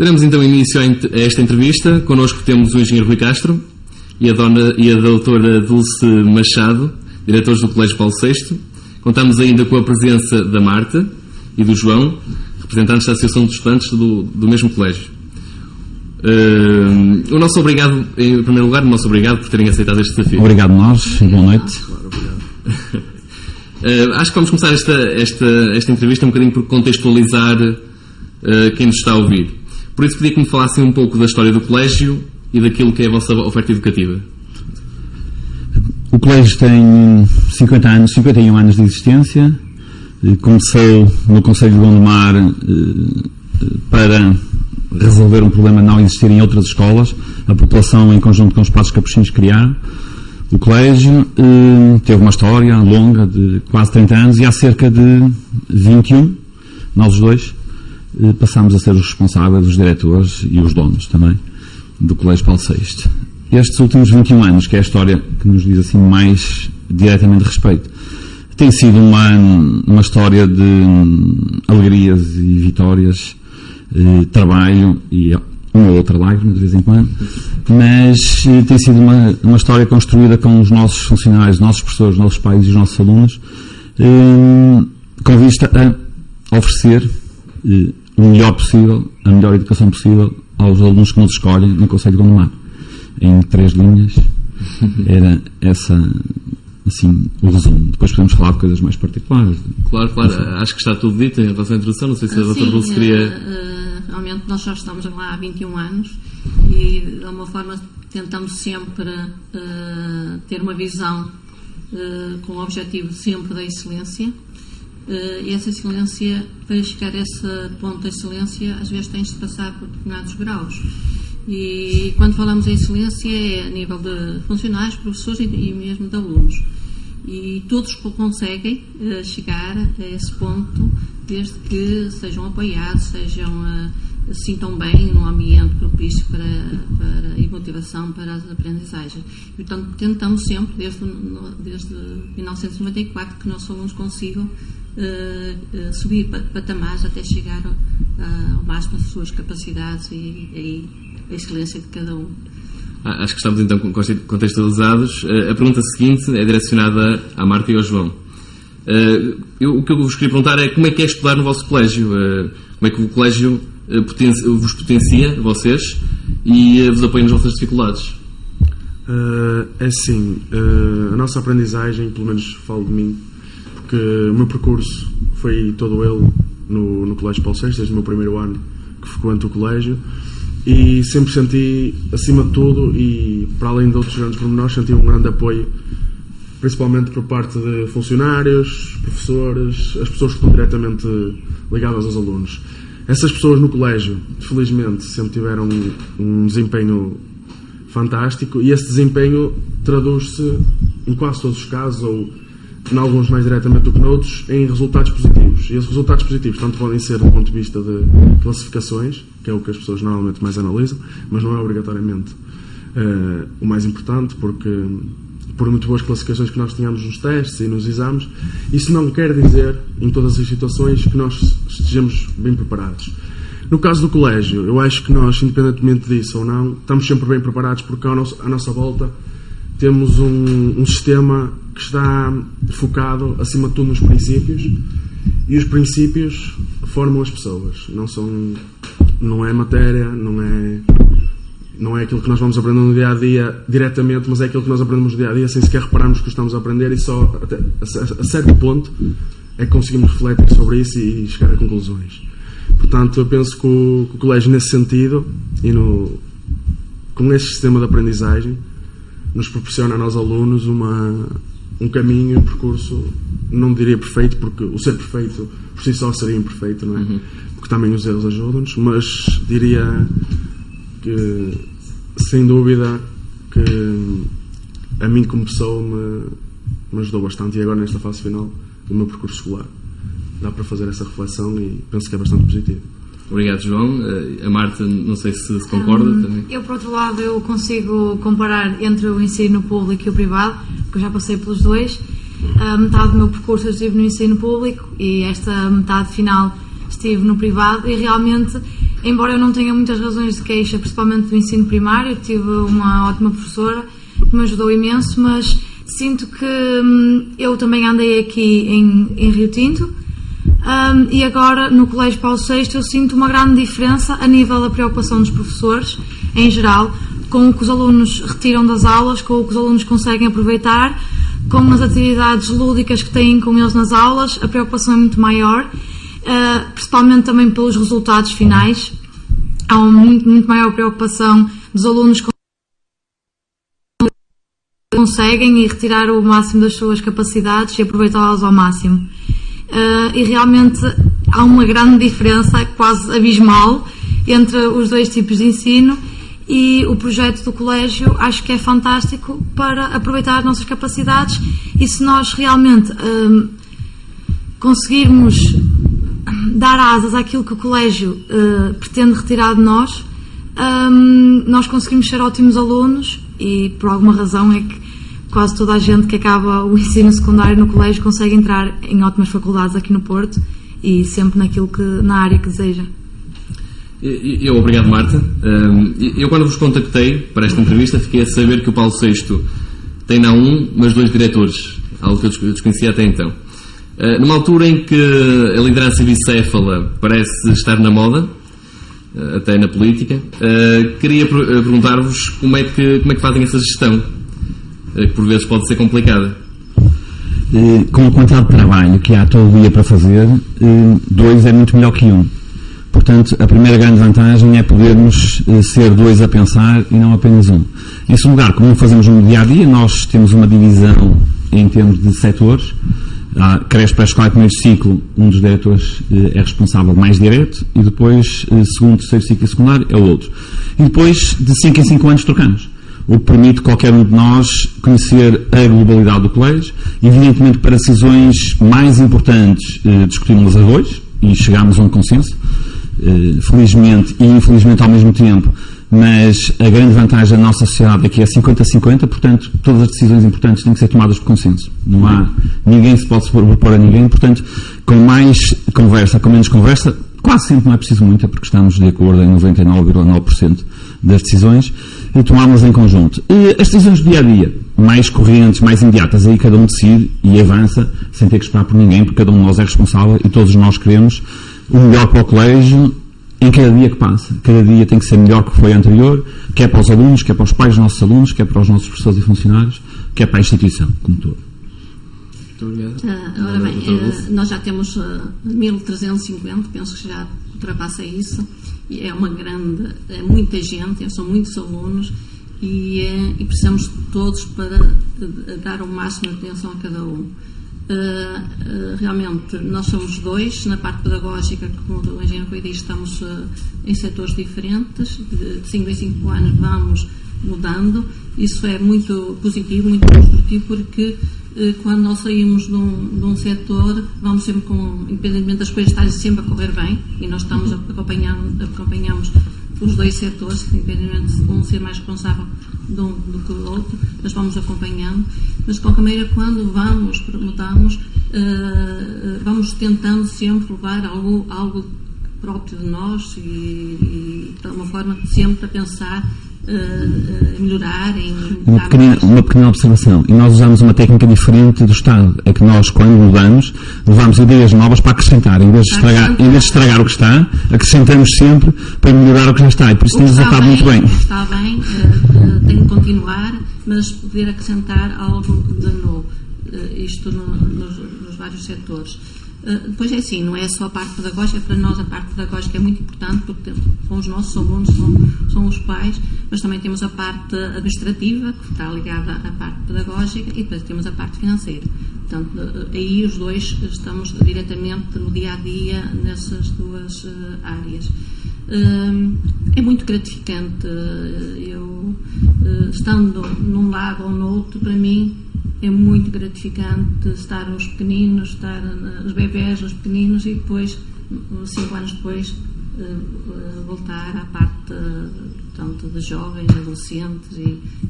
Daremos então início a esta entrevista. Connosco temos o engenheiro Rui Castro e a doutora Dulce Machado, diretores do Colégio Paulo VI. Contamos ainda com a presença da Marta e do João, representantes da Associação de Estudantes do mesmo colégio. O nosso obrigado, em primeiro lugar, por terem aceitado este desafio. Obrigado nós e boa noite. Claro, obrigado. Acho que vamos começar esta entrevista um bocadinho por contextualizar quem nos está a ouvir. Por isso pedi que me falassem um pouco da história do colégio e daquilo que é a vossa oferta educativa. O colégio tem 51 anos de existência. Começou no Concelho de Gondomar para resolver um problema não existir em outras escolas. A população, em conjunto com os padres capuchinhos, criaram o colégio. Teve uma história longa de quase 30 anos e há cerca de 21, nós os dois, passámos a ser os responsáveis, os diretores e os donos também do Colégio Paulo VI. Estes últimos 21 anos, que é a história que nos diz assim mais diretamente respeito, tem sido uma história de alegrias e vitórias, trabalho e uma ou outra lágrima de vez em quando, mas tem sido uma história construída com os nossos funcionários, os nossos professores, os nossos pais e os nossos alunos, com vista a oferecer o melhor possível, a melhor educação possível aos alunos que nos escolhem no Concelho de Gondomar. Em 3 linhas era essa, assim, o resumo. Depois podemos falar de coisas mais particulares. Claro. Acho que está tudo dito em relação à introdução. Não sei se a doutora Dulce queria... Realmente nós já estamos lá há 21 anos e de alguma forma tentamos sempre ter uma visão com o objetivo sempre da excelência. E essa excelência, para chegar a esse ponto de excelência, às vezes tem-se de passar por determinados graus. E quando falamos em excelência é a nível de funcionários, professores e mesmo de alunos. E todos conseguem chegar a esse ponto desde que sejam apoiados, se sintam bem num ambiente propício e motivação para as aprendizagens. E, portanto, tentamos sempre, desde 1994, que nossos alunos consigam subir patamares até chegar ao máximo das suas capacidades e a excelência de cada um. Acho que estamos então contextualizados. A pergunta seguinte é direcionada à Marta e ao João. O que eu vos queria perguntar é como é que é estudar no vosso colégio? Como é que o colégio vos potencia, vocês, e vos apoia nas vossas dificuldades? É assim, a nossa aprendizagem, pelo menos falo de mim, porque o meu percurso foi todo ele no Colégio Paulo VI, desde o meu primeiro ano que frequento o colégio, e sempre senti, acima de tudo, e para além de outros grandes pormenores, senti um grande apoio, principalmente por parte de funcionários, professores, as pessoas que estão diretamente ligadas aos alunos. Essas pessoas no colégio, felizmente, sempre tiveram um desempenho fantástico, e esse desempenho traduz-se, em quase todos os casos, ou em alguns mais diretamente do que noutros, em resultados positivos. E esses resultados positivos tanto podem ser do ponto de vista de classificações, que é o que as pessoas normalmente mais analisam, mas não é obrigatoriamente o mais importante, porque por muito boas classificações que nós tenhamos nos testes e nos exames, isso não quer dizer, em todas as situações, que nós estejamos bem preparados. No caso do colégio, eu acho que nós, independentemente disso ou não, estamos sempre bem preparados, porque à nossa volta temos um sistema que está focado, acima de tudo, nos princípios, e os princípios formam as pessoas. Não é matéria, não é aquilo que nós vamos aprender no dia-a-dia diretamente, mas é aquilo que nós aprendemos no dia-a-dia sem sequer repararmos que estamos a aprender, e só a certo ponto é que conseguimos refletir sobre isso e chegar a conclusões. Portanto, eu penso que o colégio, nesse sentido, e com este sistema de aprendizagem, nos proporciona a nós alunos um caminho, um percurso, não diria perfeito, porque o ser perfeito por si só seria imperfeito, não é? Porque também os erros ajudam-nos, mas diria que, sem dúvida, que a mim como pessoa me ajudou bastante, e agora nesta fase final do meu percurso escolar dá para fazer essa reflexão e penso que é bastante positivo. Obrigado, João. A Marta, não sei se concorda também. Eu, por outro lado, eu consigo comparar entre o ensino público e o privado, porque eu já passei pelos dois. Metade do meu percurso eu estive no ensino público e esta metade final estive no privado, e realmente embora eu não tenha muitas razões de queixa, principalmente do ensino primário, tive uma ótima professora que me ajudou imenso, mas sinto que eu também andei aqui em Rio Tinto, e agora no Colégio Paulo VI eu sinto uma grande diferença a nível da preocupação dos professores, em geral, com o que os alunos retiram das aulas, com o que os alunos conseguem aproveitar, com as atividades lúdicas que têm com eles nas aulas. A preocupação é muito maior, principalmente também pelos resultados finais. Há uma muito maior preocupação dos alunos que conseguem e retirar o máximo das suas capacidades e aproveitá-las ao máximo. E realmente há uma grande diferença, quase abismal, entre os dois tipos de ensino, e o projeto do colégio acho que é fantástico para aproveitar as nossas capacidades, e se nós realmente conseguirmos dar asas àquilo que o colégio pretende retirar de nós, nós conseguimos ser ótimos alunos, e por alguma razão é que quase toda a gente que acaba o ensino secundário no colégio consegue entrar em ótimas faculdades aqui no Porto, e sempre na área que deseja. Obrigado, Marta. Eu, quando vos contactei para esta entrevista, fiquei a saber que o Paulo VI tem não um, mas 2 diretores, algo que eu desconhecia até então. Numa altura em que a liderança bicéfala parece estar na moda, até na política, queria perguntar-vos como é que fazem essa gestão, que por vezes pode ser complicada. Com a quantidade de trabalho que há todo dia para fazer, 2 é muito melhor que 1. Portanto, a primeira grande vantagem é podermos ser 2 a pensar e não apenas 1. Em segundo lugar, como fazemos no dia-a-dia, nós temos uma divisão em termos de setores. Creche pré-escolar e primeiro ciclo, um dos diretores é responsável mais direto, e depois, segundo, terceiro ciclo e secundário, é o outro. E depois, de 5 em 5 anos, trocamos. O que permite qualquer um de nós conhecer a globalidade do colégio. Evidentemente, para decisões mais importantes, discutimos-las a 2 e chegámos a um consenso. Felizmente e infelizmente ao mesmo tempo, mas a grande vantagem da nossa sociedade é que é 50-50, portanto todas as decisões importantes têm que ser tomadas por consenso, não há, ninguém se pode sobrepor a ninguém, portanto com mais conversa, com menos conversa, quase sempre não é preciso muito, é porque estamos de acordo em 99,9% das decisões e tomamos em conjunto. E as decisões do dia-a-dia, mais correntes, mais imediatas, aí cada um decide e avança sem ter que esperar por ninguém, porque cada um de nós é responsável e todos nós queremos o melhor para o colégio em cada dia que passa. Cada dia tem que ser melhor que foi anterior, quer para os alunos, quer para os pais dos nossos alunos, quer para os nossos professores e funcionários, quer para a instituição como todo. Muito obrigado. Ora bem, nós já temos 1.350, penso que já ultrapassa isso, e é muita gente, são muitos alunos, e precisamos todos para dar o máximo de atenção a cada um. Realmente nós somos 2 na parte pedagógica, como o engenheiro Rui diz, estamos em setores diferentes, de 5 em 5 anos vamos mudando. Isso é muito positivo, muito construtivo, porque quando nós saímos de um setor, vamos sempre independentemente das coisas estarem sempre a correr bem, e nós acompanhamos os 2 setores, independentemente de um ser mais responsável do que o outro, mas vamos acompanhando. Mas de qualquer maneira, quando mudamos, vamos tentando sempre levar algo próprio de nós, e de uma forma sempre a pensar melhorar, uma pequena observação, e nós usamos uma técnica diferente do Estado, é que nós, quando mudamos, levamos ideias novas para acrescentar, em vez de estragar o que está, acrescentamos sempre para melhorar o que já está, e por isso tem resultado muito bem. Está bem, tem de continuar, mas poder acrescentar algo de novo, isto nos vários setores. Depois é assim, não é só a parte pedagógica, para nós a parte pedagógica é muito importante, porque são os nossos alunos, são os pais, mas também temos a parte administrativa, que está ligada à parte pedagógica, e depois temos a parte financeira. Portanto, aí os 2 estamos diretamente no dia-a-dia nessas 2 áreas. É muito gratificante, eu estando num lado ou no outro, para mim é muito gratificante estar nos pequeninos, estar nos bebés, nos pequeninos, e depois, 5 anos depois, voltar à parte tanto de jovens, adolescentes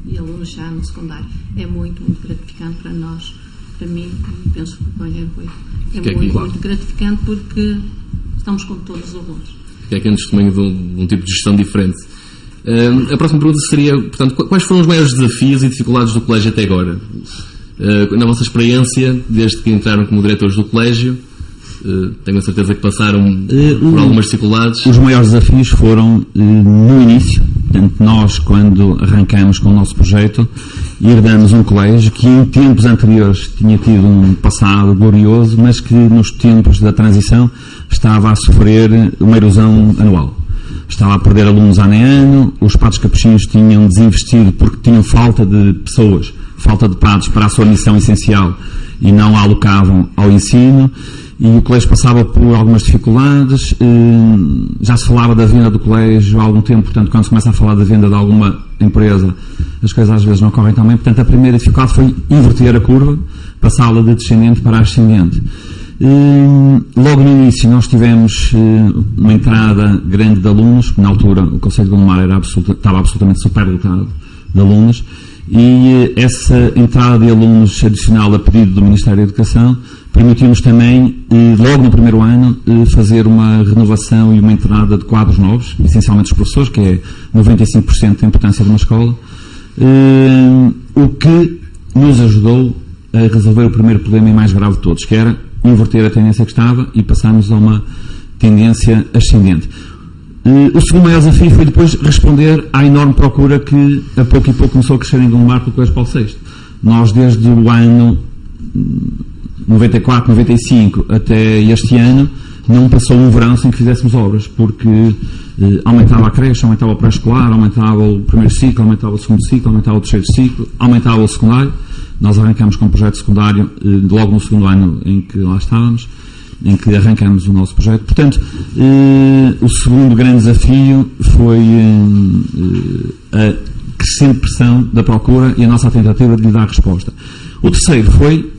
e alunos já no secundário. É muito, muito gratificante para nós, para mim, e penso que para o engenheiro Rui. É muito gratificante, porque estamos com todos os alunos. que é aqui um testemunho de um tipo de gestão diferente. A próxima pergunta seria, portanto, quais foram os maiores desafios e dificuldades do colégio até agora? Na vossa experiência, desde que entraram como diretores do colégio, tenho a certeza que passaram por algumas dificuldades. Os maiores desafios foram no início. Portanto, nós, quando arrancamos com o nosso projeto, herdamos um colégio que em tempos anteriores tinha tido um passado glorioso, mas que nos tempos da transição estava a sofrer uma erosão anual. Estava a perder alunos ano em ano, os padres capuchinhos tinham desinvestido porque tinham falta de pessoas, falta de padres para a sua missão essencial e não a alocavam ao ensino, e o colégio passava por algumas dificuldades. Já se falava da venda do colégio há algum tempo, portanto, quando se começa a falar da venda de alguma empresa, as coisas às vezes não correm tão bem. Portanto, a primeira dificuldade foi inverter a curva, passá-la de descendente para ascendente. Logo no início nós tivemos uma entrada grande de alunos, na altura o Conselho de Gondomar estava absolutamente superdotado de alunos, e essa entrada de alunos adicional a pedido do Ministério da Educação permitiu-nos também, logo no primeiro ano, fazer uma renovação e uma entrada de quadros novos, essencialmente os professores, que é 95% da importância de uma escola, o que nos ajudou a resolver o primeiro problema e mais grave de todos, que era inverter a tendência que estava e passarmos a uma tendência ascendente. O segundo maior desafio foi depois responder à enorme procura que a pouco e pouco começou a crescer em Gondomar pelo Colégio Paulo VI. Nós, desde o ano 94, 95 até este ano, não passou um verão sem que fizéssemos obras, porque aumentava a creche, aumentava o pré-escolar, aumentava o primeiro ciclo, aumentava o segundo ciclo, aumentava o terceiro ciclo, aumentava o secundário. Nós arrancamos com um projeto secundário logo no segundo ano em que lá estávamos, em que arrancamos o nosso projeto. Portanto, o segundo grande desafio foi a crescente pressão da procura e a nossa tentativa de lhe dar resposta. O terceiro foi,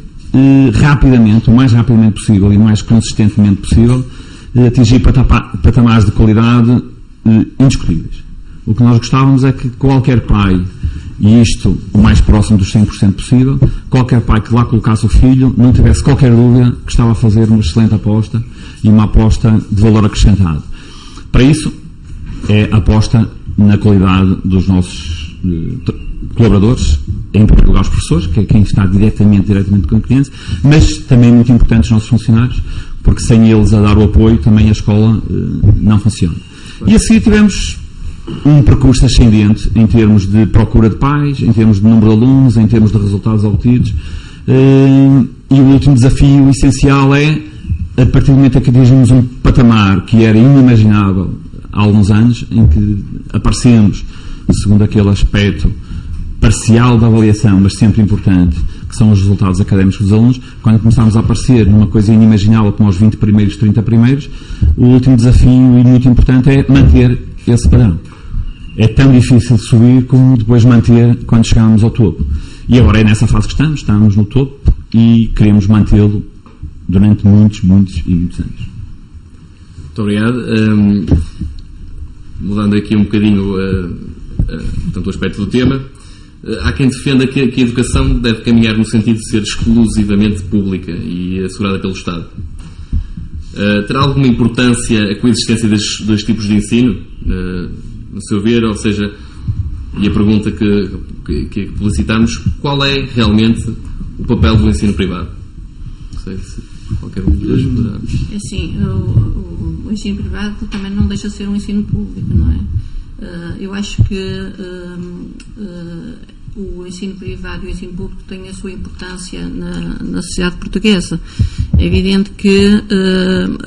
rapidamente, o mais rapidamente possível e o mais consistentemente possível, atingir patamares de qualidade indiscutíveis. O que nós gostávamos é que qualquer pai, e isto o mais próximo dos 100% possível, qualquer pai que lá colocasse o filho não tivesse qualquer dúvida que estava a fazer uma excelente aposta e uma aposta de valor acrescentado. Para isso, é a aposta na qualidade dos nossos colaboradores, em primeiro lugar os professores, que é quem está diretamente com a criança, mas também muito importante os nossos funcionários, porque sem eles a dar o apoio também a escola não funciona. E a seguir tivemos um percurso ascendente em termos de procura de pais, em termos de número de alunos, em termos de resultados obtidos, e o último desafio essencial é, a partir do momento em que atingimos um patamar que era inimaginável há alguns anos, em que aparecemos, segundo aquele aspecto parcial da avaliação, mas sempre importante, que são os resultados académicos dos alunos, quando começámos a aparecer numa coisa inimaginável como os 20 primeiros, 30 primeiros, o último desafio e muito importante é manter esse padrão. É tão difícil subir como depois manter quando chegamos ao topo. E agora é nessa fase que estamos no topo e queremos mantê-lo durante muitos anos. Muito obrigado. Mudando aqui um bocadinho portanto, o aspecto do tema, há quem defenda que a educação deve caminhar no sentido de ser exclusivamente pública e assegurada pelo Estado. Terá alguma importância a coexistência destes dois tipos de ensino, no seu ver? Ou seja, e a pergunta que publicitamos, qual é realmente o papel do ensino privado? Não sei se qualquer um dos dois poderá. É assim, o ensino privado também não deixa de ser um ensino público, não é? Eu acho que o ensino privado e o ensino público têm a sua importância na sociedade portuguesa. É evidente que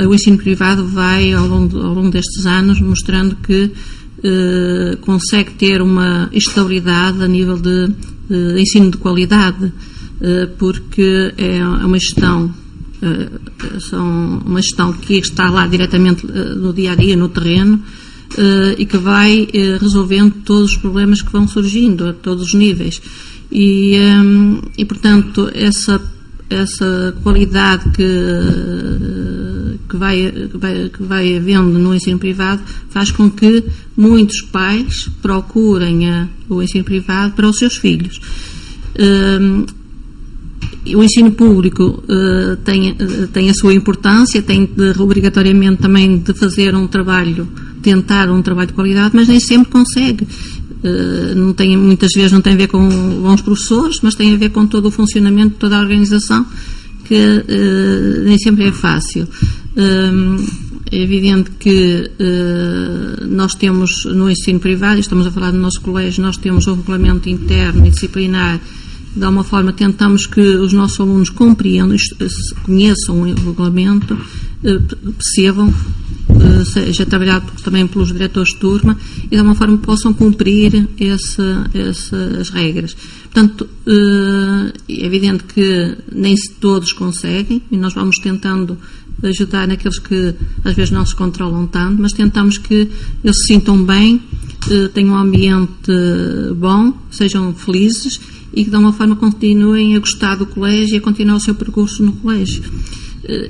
o ensino privado vai, ao longo destes anos, mostrando que consegue ter uma estabilidade a nível de ensino de qualidade, porque é uma gestão que está lá diretamente no dia a dia, no terreno, e que vai resolvendo todos os problemas que vão surgindo a todos os níveis. E portanto, essa qualidade que vai havendo no ensino privado faz com que muitos pais procurem o ensino privado para os seus filhos. o ensino público tem a sua importância, tem obrigatoriamente também de fazer tentar um trabalho de qualidade, mas nem sempre consegue. Muitas vezes não tem a ver com bons professores, mas tem a ver com todo o funcionamento de toda a organização, que nem sempre é fácil. É evidente que nós temos no ensino privado, estamos a falar do nosso colégio, nós temos um regulamento interno e disciplinar. De alguma forma tentamos que os nossos alunos compreendam, conheçam o regulamento, percebam, seja trabalhado também pelos diretores de turma, e de alguma forma possam cumprir essas regras. Portanto, é evidente que nem todos conseguem, e nós vamos tentando ajudar naqueles que às vezes não se controlam tanto, mas tentamos que eles se sintam bem, tenham um ambiente bom, sejam felizes e que de alguma forma continuem a gostar do colégio e a continuar o seu percurso no colégio.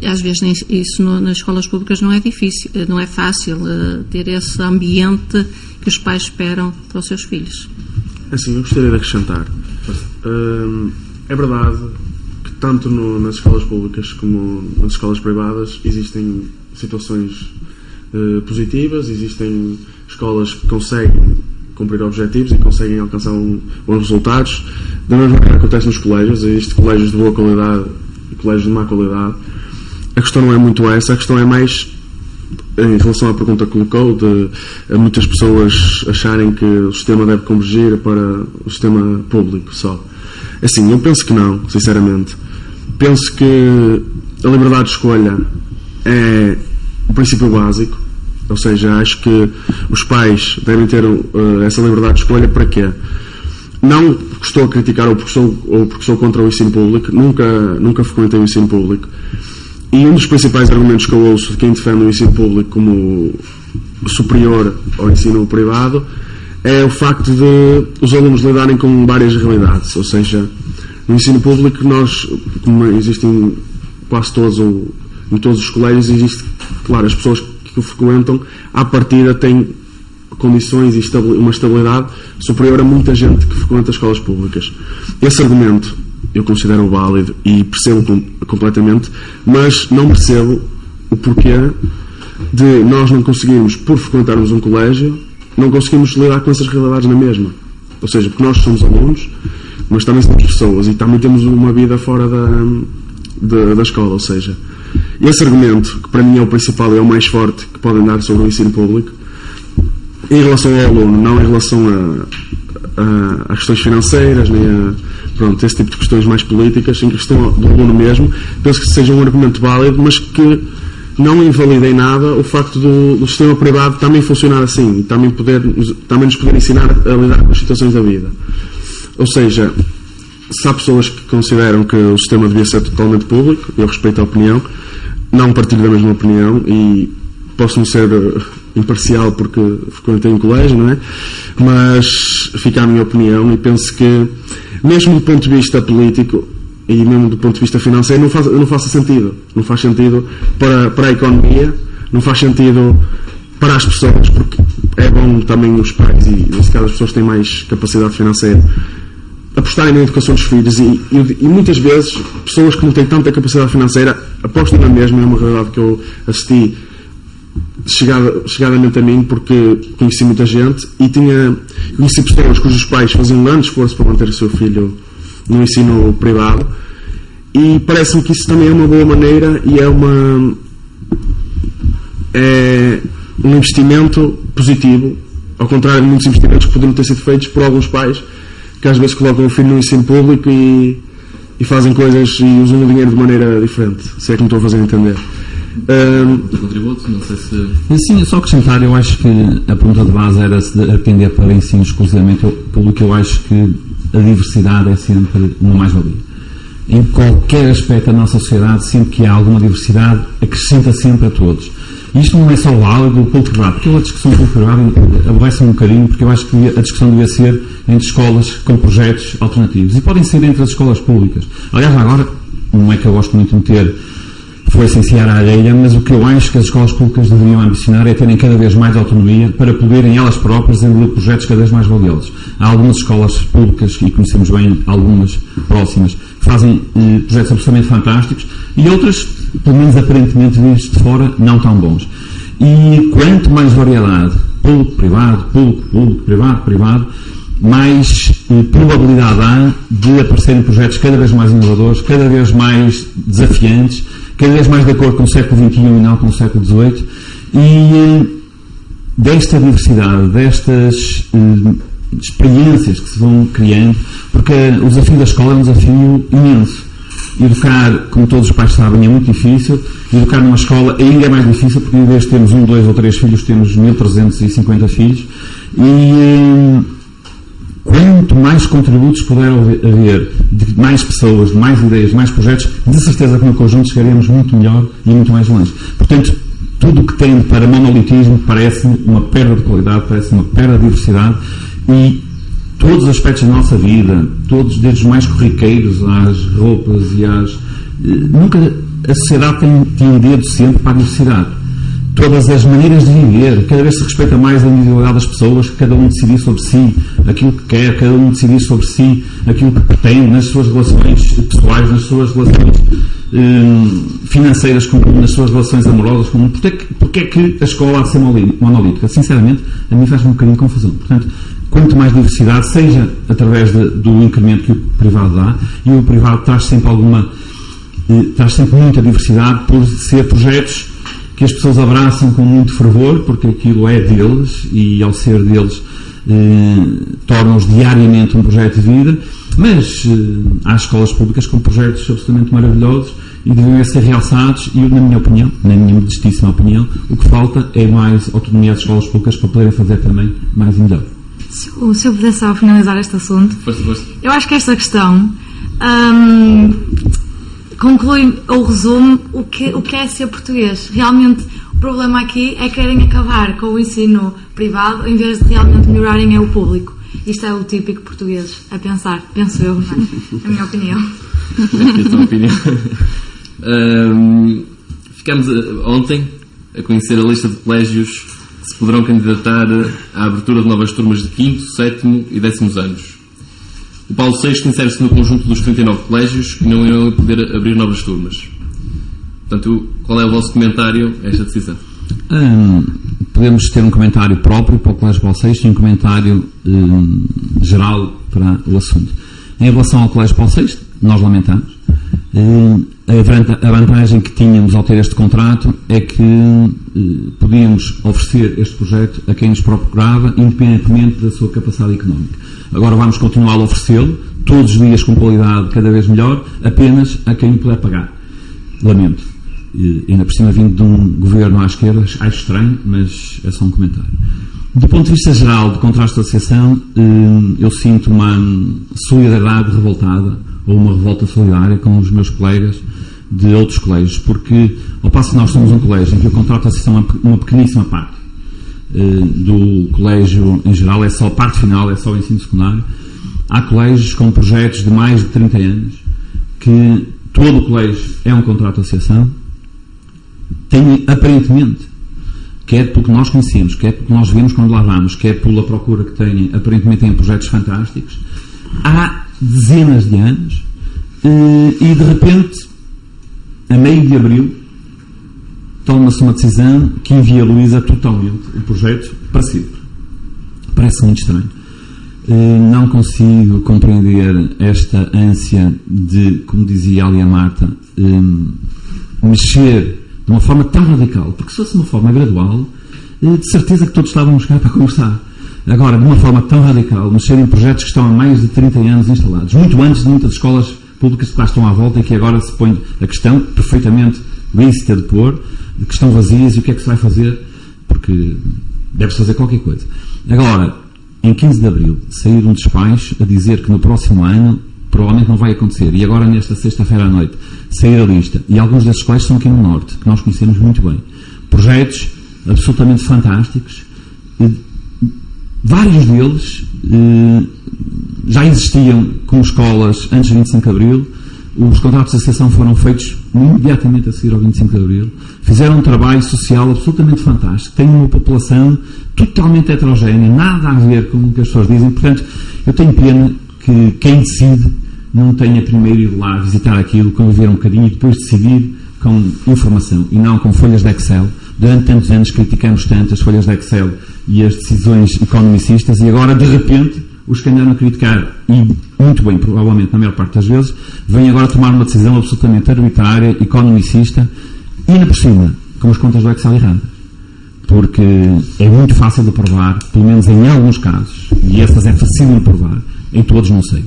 Às vezes isso nas escolas públicas não é difícil, não é fácil ter esse ambiente que os pais esperam para os seus filhos. Assim, eu gostaria de acrescentar. É verdade que tanto nas escolas públicas como nas escolas privadas existem situações positivas, existem escolas que conseguem cumprir objetivos e conseguem alcançar bons resultados. Da mesma maneira que acontece nos colégios, existem colégios de boa qualidade e colégios de má qualidade. A questão não é muito essa, a questão é mais em relação à pergunta que colocou, de muitas pessoas acharem que o sistema deve convergir para o sistema público só. Assim, eu penso que não, sinceramente. Penso que a liberdade de escolha é o princípio básico, ou seja, acho que os pais devem ter essa liberdade de escolha para quê? Não porque estou a criticar ou porque sou contra o ensino público, nunca frequentei o ensino público. E um dos principais argumentos que eu ouço de quem defende o ensino público como superior ao ensino privado é o facto de os alunos lidarem com várias realidades. Ou seja, no ensino público como existem quase todos ou em todos os colégios, existe, claro, as pessoas que o frequentam à partida têm condições e uma estabilidade superior a muita gente que frequenta escolas públicas. Esse argumento eu considero válido e percebo completamente, mas não percebo o porquê de nós não conseguirmos, por frequentarmos um colégio, não conseguimos lidar com essas realidades na mesma. Ou seja, porque nós somos alunos, mas também somos pessoas e também temos uma vida fora da escola. Ou seja, esse argumento, que para mim é o principal e é o mais forte que podem dar sobre o ensino público, em relação ao aluno, não em relação a questões financeiras, nem a esse tipo de questões mais políticas, em questão do aluno mesmo, penso que seja um argumento válido, mas que não invalida em nada o facto do sistema privado também funcionar assim e também nos poder ensinar a lidar com as situações da vida. Ou seja, se há pessoas que consideram que o sistema devia ser totalmente público, eu respeito a opinião, não partilho da mesma opinião e posso não ser imparcial porque frequentei um colégio, não é? Mas fica a minha opinião e penso que, mesmo do ponto de vista político e mesmo do ponto de vista financeiro, não faz sentido. Não faz sentido para a economia, não faz sentido para as pessoas, porque é bom também os pais e, nesse caso, as pessoas têm mais capacidade financeira apostarem na educação dos filhos e muitas vezes pessoas que não têm tanta capacidade financeira apostam na mesma. É uma realidade que eu assisti chegadamente a mim, porque conheci muita gente e conheci pessoas cujos pais faziam um grande esforço para manter o seu filho no ensino privado, e parece-me que isso também é uma boa maneira e é um investimento positivo, ao contrário de muitos investimentos que poderiam ter sido feitos por alguns pais que às vezes colocam o filho no ensino público e fazem coisas e usam o dinheiro de maneira diferente, se é que me estou a fazer entender. Contributo, não sei se... Sim, só acrescentar, eu acho que a pergunta de base era se atender para ensino exclusivamente, pelo que eu acho que a diversidade é sempre uma mais-valia. Em qualquer aspecto da nossa sociedade, sempre que há alguma diversidade, acrescenta sempre a todos. E isto não é só válido pelo privado, porque a discussão pelo privado aborrece-me um bocadinho, porque eu acho que a discussão devia ser entre escolas com projetos alternativos. E podem ser entre as escolas públicas. Aliás, agora, não é que eu gosto muito de meter foi-se enfiar à areia, mas o que eu acho que as escolas públicas deveriam ambicionar é terem cada vez mais autonomia para poderem elas próprias desenvolver projetos cada vez mais valiosos. Há algumas escolas públicas, e conhecemos bem algumas próximas, que fazem projetos absolutamente fantásticos, e outras, pelo menos aparentemente vistos de fora, não tão bons. E quanto mais variedade, público-privado, privado, mais probabilidade há de aparecerem projetos cada vez mais inovadores, cada vez mais desafiantes, cada vez mais de acordo com o século XXI e não com o século XVIII, e desta diversidade, destas experiências que se vão criando, porque o desafio da escola é um desafio imenso. Educar, como todos os pais sabem, é muito difícil. Educar numa escola ainda é mais difícil, porque em vez de termos 1, 2 ou 3 filhos, temos 1350 filhos. E quanto mais contributos puder haver, de mais pessoas, de mais ideias, de mais projetos, de certeza que no conjunto chegaremos muito melhor e muito mais longe. Portanto, tudo o que tende para monolitismo parece-me uma perda de qualidade, parece uma perda de diversidade, e todos os aspectos da nossa vida, todos, desde os mais corriqueiros às roupas e às... Nunca a sociedade tem tendido sempre para a diversidade. Todas as maneiras de viver, cada vez se respeita mais a individualidade das pessoas, cada um decidir sobre si aquilo que quer, cada um decidir sobre si aquilo que pretende, nas suas relações pessoais, nas suas relações financeiras, nas suas relações amorosas. Porque é que a escola há de ser monolítica? Sinceramente, a mim faz-me um bocadinho de confusão. Portanto, quanto mais diversidade, seja através do incremento que o privado dá, e o privado traz sempre muita diversidade por ser projetos que as pessoas abraçam com muito fervor, porque aquilo é deles, e ao ser deles tornam-os diariamente um projeto de vida, mas há escolas públicas com projetos absolutamente maravilhosos e devem ser realçados, e na minha opinião, na minha modestíssima opinião, o que falta é mais autonomia das escolas públicas para poderem fazer também mais e melhor. Se eu pudesse só finalizar este assunto, eu acho que esta questão conclui ou resume o que é ser português. Realmente o problema aqui é querem acabar com o ensino privado em vez de realmente melhorarem o público. Isto é o típico português a pensar, penso eu, não é? A minha opinião. Esta é a opinião. Ficámos ontem a conhecer a lista de colégios que se poderão candidatar à abertura de novas turmas de 5º, 7º e 10º anos. O Paulo VI insere-se no conjunto dos 39 colégios que não irão poder abrir novas turmas. Portanto, qual é o vosso comentário a esta decisão? Podemos ter um comentário próprio para o Colégio Paulo VI e um comentário geral para o assunto. Em relação ao Colégio Paulo VI, nós lamentamos. A vantagem que tínhamos ao ter este contrato é que podíamos oferecer este projeto a quem nos procurava, independentemente da sua capacidade económica. Agora vamos continuar a oferecê-lo, todos os dias com qualidade cada vez melhor, apenas a quem o puder pagar. Lamento. Ainda por cima vindo de um governo à esquerda, acho estranho, mas é só um comentário. Do ponto de vista geral de contratos de associação, eu sinto uma solidariedade revoltada, ou uma revolta solidária com os meus colegas de outros colégios, porque ao passo que nós somos um colégio em que o contrato de associação é uma pequeníssima parte do colégio em geral, é só a parte final, é só o ensino secundário, há colégios com projetos de mais de 30 anos que todo o colégio é um contrato de associação, tem aparentemente, quer pelo que nós conhecemos, quer pelo que nós vemos quando lá vamos, quer pela procura que têm, aparentemente têm projetos fantásticos, há dezenas de anos, e de repente, a meio de abril, toma-se uma decisão que inviabiliza totalmente o projeto para sempre. Parece muito estranho. Não consigo compreender esta ânsia de, como dizia ali a Marta, mexer de uma forma tão radical, porque se fosse uma forma gradual, de certeza que todos estávamos cá para conversar. Agora, de uma forma tão radical, mexer em projetos que estão há mais de 30 anos instalados, muito antes de muitas escolas públicas que lá estão à volta e que agora se põe a questão perfeitamente lícita de pôr, que estão vazias e o que é que se vai fazer, porque deve-se fazer qualquer coisa. Agora, em 15 de abril, sair um despacho a dizer que no próximo ano provavelmente não vai acontecer, e agora nesta sexta-feira à noite, sair a lista, e alguns desses colégios são aqui no Norte, que nós conhecemos muito bem. Projetos absolutamente fantásticos, vários deles já existiam como escolas antes de 25 de Abril, os contratos de associação foram feitos imediatamente a seguir ao 25 de Abril, fizeram um trabalho social absolutamente fantástico, têm uma população totalmente heterogénea, nada a ver com o que as pessoas dizem. Portanto, eu tenho pena que quem decide não tenha primeiro ido lá visitar aquilo, conviver um bocadinho e depois decidir com informação e não com folhas de Excel. Durante tantos anos criticamos tanto as folhas de Excel e as decisões economicistas, e agora, de repente, os que andaram a criticar, e muito bem, provavelmente, na maior parte das vezes, vêm agora tomar uma decisão absolutamente arbitrária, economicista, e ainda por cima, com as contas do Excel erradas. Porque é muito fácil de provar, pelo menos em alguns casos, e essas é fácil de provar, em todos não sei,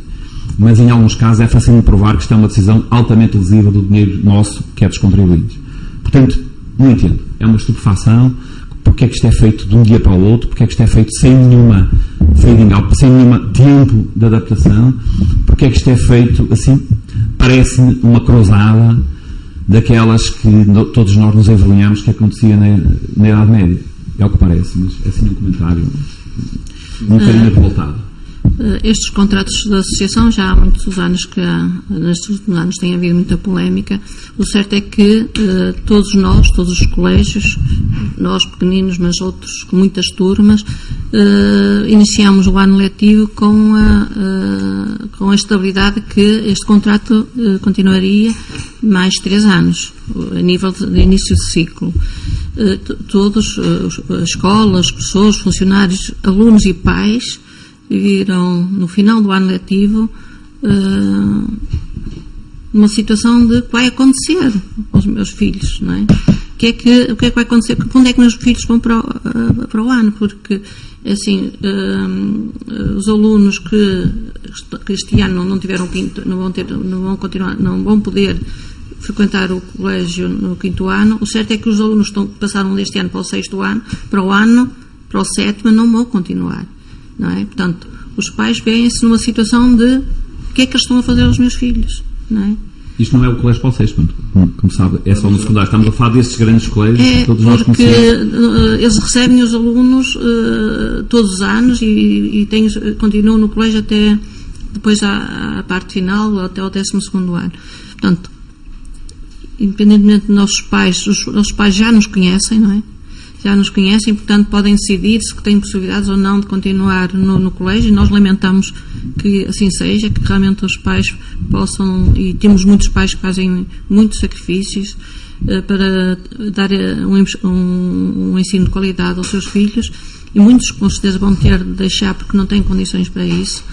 mas em alguns casos é fácil de provar que isto é uma decisão altamente lesiva do dinheiro nosso, que é dos contribuintes. Portanto, não entendo. É uma estupefação. Porque é que isto é feito de um dia para o outro? Porque é que isto é feito sem nenhuma fading out, sem nenhum tempo de adaptação? Porque é que isto é feito assim? Parece-me uma cruzada daquelas que todos nós nos envergonhamos que acontecia na Idade Média. É o que parece, mas é assim um comentário um bocadinho revoltado. Estes contratos de associação já há muitos anos que nestes últimos anos tem havido muita polémica. O certo é que todos nós, todos os colégios, nós pequeninos, mas outros com muitas turmas, iniciamos o ano letivo com a estabilidade que este contrato continuaria mais 3 anos, a nível de início de ciclo. Todos, as escolas, os professores, funcionários, alunos e pais, viram no final do ano letivo uma situação de o que vai acontecer aos meus filhos, não é? O que é que vai acontecer? Quando é que meus filhos vão para o ano? Porque, assim, os alunos que este ano não tiveram quinto, não vão poder frequentar o colégio no 5º ano. O certo é que os alunos que passaram deste ano para o 6º ano, para o 7º, não vão continuar. Não é? Portanto, os pais veem-se numa situação de o que é que eles estão a fazer aos meus filhos, não é? Isto não é o colégio Paulo VI, como sabe, é só no secundário. Estamos a falar destes grandes colégios que todos nós conhecemos. Eles recebem os alunos todos os anos e continuam no colégio até depois à parte final, até ao 12º ano. Portanto, independentemente dos nossos pais, os nossos pais já nos conhecem, não é? Já nos conhecem, portanto podem decidir se têm possibilidades ou não de continuar no colégio, e nós lamentamos que assim seja, que realmente os pais possam, e temos muitos pais que fazem muitos sacrifícios para dar um ensino de qualidade aos seus filhos, e muitos com certeza vão ter de deixar porque não têm condições para isso,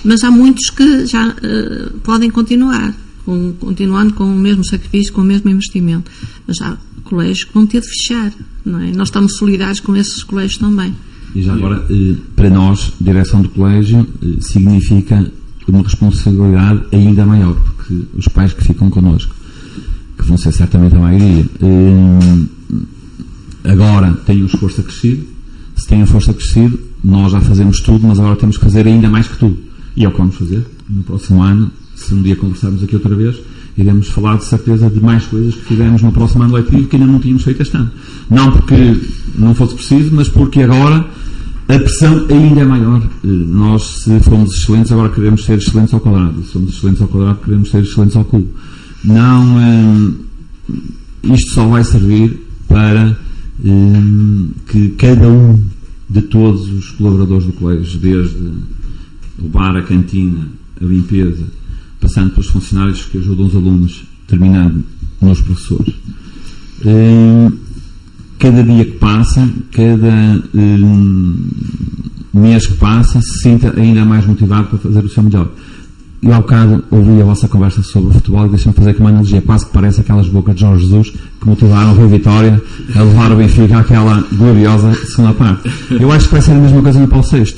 mas há muitos que já podem continuando com o mesmo sacrifício, com o mesmo investimento, mas há colégios que vão ter de fechar, não é? Nós estamos solidários com esses colégios também. E já agora, para nós, direção do colégio significa uma responsabilidade ainda maior, porque os pais que ficam connosco, que vão ser certamente a maioria, agora têm um esforço acrescido. Se têm um esforço acrescido, nós já fazemos tudo, mas agora temos que fazer ainda mais que tudo. E é o que vamos fazer no próximo ano. Se um dia conversarmos aqui outra vez, iremos falar de certeza de mais coisas que fizemos no próximo ano letivo que ainda não tínhamos feito este ano. Não porque não fosse preciso, mas porque agora a pressão ainda é maior. Nós, se fomos excelentes, agora queremos ser excelentes ao quadrado. Se somos excelentes ao quadrado, queremos ser excelentes ao cubo. Não, isto só vai servir para que cada um de todos os colaboradores do colégio, desde o bar, a cantina, a limpeza, passando pelos funcionários que ajudam os alunos, terminando nos professores. Cada dia que passa, cada mês que passa, se sinta ainda mais motivado para fazer o seu melhor. Eu há bocado ouvi a vossa conversa sobre o futebol e deixa-me fazer aqui uma analogia, quase que parece aquelas bocas de Jorge Jesus que motivaram o Rui Vitória a levar o Benfica àquela gloriosa segunda parte. Eu acho que vai ser a mesma coisa no Paulo VI.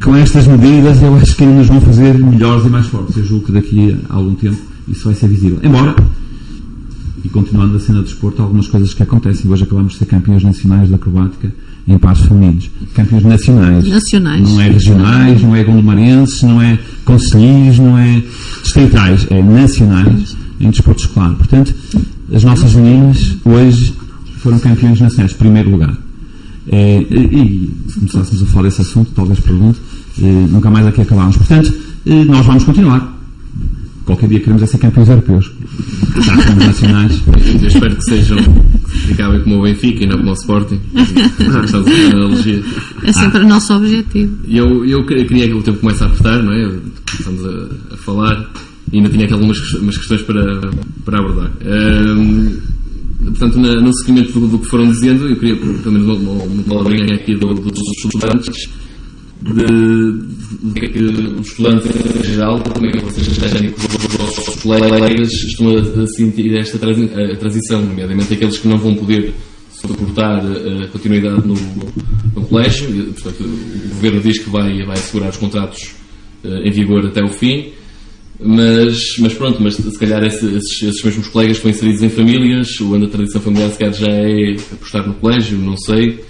Com estas medidas, eu acho que ainda nos vão fazer melhores e mais fortes. Eu julgo que daqui a algum tempo isso vai ser visível. Embora, e continuando a cena do desporto, algumas coisas que acontecem. Hoje acabamos de ser campeões nacionais da acrobática em pares femininos. Campeões nacionais. Não é regionais, não é gondomarenses, não é concelhos, não é distritais. É nacionais em desporto escolar. Portanto, as nossas meninas hoje foram campeões nacionais. Primeiro lugar. E se começássemos a falar desse assunto, talvez pergunte, nunca mais aqui acabámos. Portanto, nós vamos continuar qualquer dia queremos é ser campeões europeus. Campeões nacionais. Eu espero que sejam, que acabem como o Benfica e não como o Sporting. Estás a fazer analogia. É sempre o nosso objetivo. Eu queria que o tempo comece a apertar, não é? Estamos a falar e ainda tinha aqui algumas questões para abordar. Portanto, no seguimento do que foram dizendo, eu queria pelo menos uma palavrinha aqui dos estudantes, do que é que os estudantes em geral, como é que vocês acham que os vossos colegas estão a sentir esta transição, nomeadamente aqueles que não vão poder suportar a continuidade no colégio. Portanto, o governo diz que vai assegurar os contratos em vigor até o fim. Mas pronto, se calhar esses mesmos colegas que estão inseridos em famílias, onde a tradição familiar se calhar já é apostar no colégio, não sei.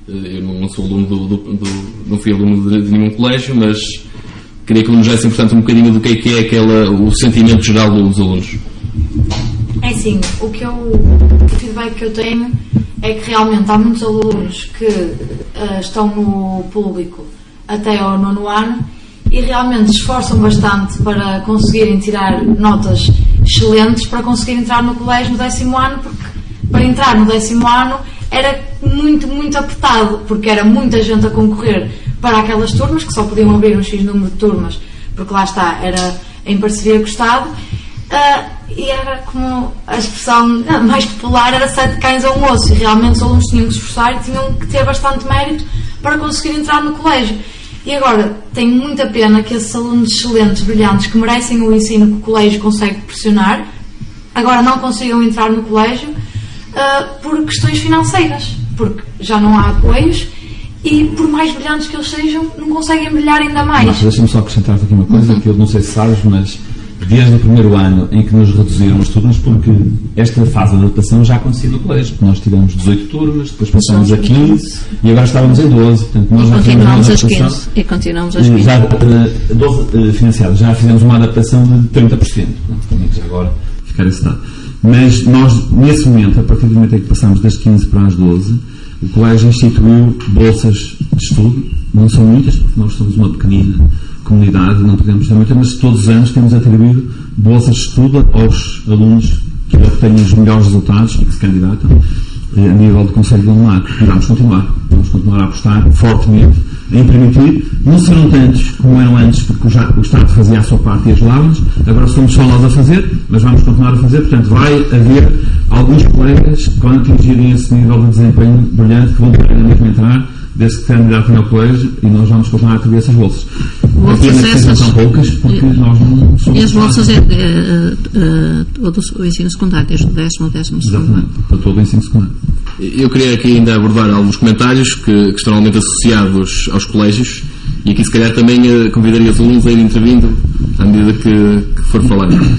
Eu não sou aluno não fui aluno de nenhum colégio, mas queria que nos desse, portanto, um bocadinho do que é o sentimento geral dos alunos. É assim, o feedback que eu tenho é que realmente há muitos alunos que estão no público até ao 9º ano e realmente se esforçam bastante para conseguirem tirar notas excelentes para conseguir entrar no colégio no 10º ano, porque para entrar no 10º ano era muito, muito apertado, porque era muita gente a concorrer para aquelas turmas, que só podiam abrir um X número de turmas, porque lá está, era em parceria com o Estado, e era como a expressão mais popular, era 7 cães a um osso, e realmente os alunos tinham que se esforçar e tinham que ter bastante mérito para conseguir entrar no colégio. E agora, tenho muita pena que esses alunos excelentes, brilhantes, que merecem o ensino que o colégio consegue proporcionar, agora não consigam entrar no colégio por questões financeiras, porque já não há apoios e, por mais brilhantes que eles sejam, não conseguem brilhar ainda mais. Mas deixa-me só acrescentar aqui uma coisa, que eu não sei se sabes, mas desde o primeiro ano em que nos reduziram as turmas, porque esta fase de adaptação já acontecia no colégio, porque nós tivemos 18 turmas, depois passamos a 15 e agora estávamos em 12. Portanto, nós já continuamos às 15. E continuamos às 15. Já 12 financiadas, já fizemos uma adaptação de 30%. Portanto, também que já agora ficar esse dado. Mas nós, nesse momento, a partir do momento em que passamos das 15 para as 12, o colégio instituiu bolsas de estudo, não são muitas, porque nós somos uma pequenina comunidade, não podemos ter muitas, mas todos os anos temos atribuído bolsas de estudo aos alunos que obtêm os melhores resultados e que se candidatam a nível do Conselho de Gondomar. E vamos continuar a apostar fortemente em permitir, não serão tantos como eram antes, porque o Estado fazia a sua parte e ajudava-nos, agora somos só nós a fazer, mas vamos continuar a fazer, portanto vai haver alguns colegas que quando atingirem esse nível de desempenho brilhante que vão poder mesmo entrar, desde que candidatem ao colégio, e nós vamos continuar a atribuir essas bolsas. Bolsas são poucas, porque nós não somos... E as bolsas todo o ensino secundário, desde o 10º ao 12º. Exatamente, para todo o ensino secundário. Eu queria aqui ainda abordar alguns comentários que estão normalmente associados aos colégios, e aqui se calhar também convidaria os alunos a ir intervindo à medida que for falando.